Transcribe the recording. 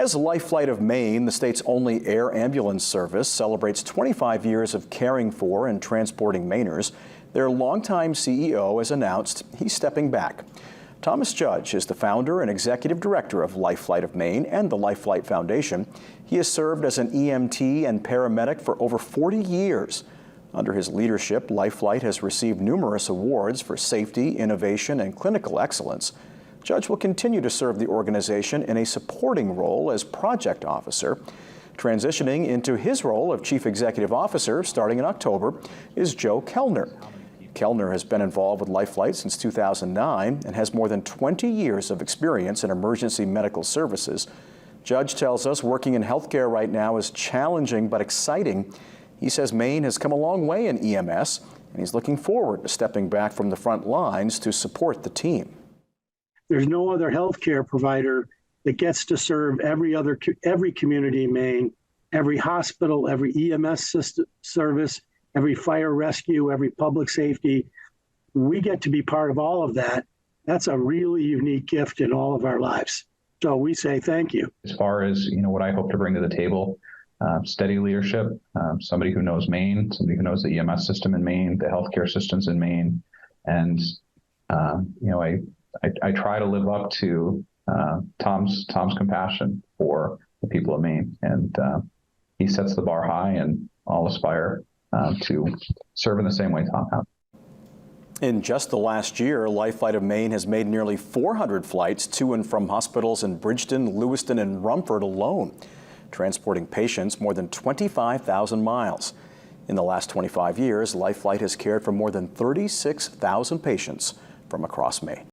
As Life Flight of Maine, the state's only air ambulance service, celebrates 25 years of caring for and transporting Mainers, their longtime CEO has announced he's stepping back. Thomas Judge is the founder and executive director of Life Flight of Maine and the Life Flight Foundation. He has served as an EMT and paramedic for over 40 years. Under his leadership, Life Flight has received numerous awards for safety, innovation, and clinical excellence. Judge will continue to serve the organization in a supporting role as project officer. Transitioning into his role of chief executive officer starting in October is Joe Kellner. Kellner has been involved with Life Flight since 2009 and has more than 20 years of experience in emergency medical services. Judge tells us working in healthcare right now is challenging but exciting. He says Maine has come a long way in EMS, and he's looking forward to stepping back from the front lines to support the team. There's no other healthcare provider that gets to serve every community in Maine, every hospital, every EMS service, every fire rescue, every public safety. We get to be part of all of that. That's a really unique gift in all of our lives. So we say thank you. As far as what I hope to bring to the table, steady leadership, somebody who knows Maine, somebody who knows the EMS system in Maine, the healthcare systems in Maine, and I try to live up to Tom's compassion for the people of Maine, and he sets the bar high, and I'll aspire to serve in the same way Tom has. In just the last year, Life Flight of Maine has made nearly 400 flights to and from hospitals in Bridgeton, Lewiston, and Rumford alone, transporting patients more than 25,000 miles. In the last 25 years, Life Flight has cared for more than 36,000 patients from across Maine.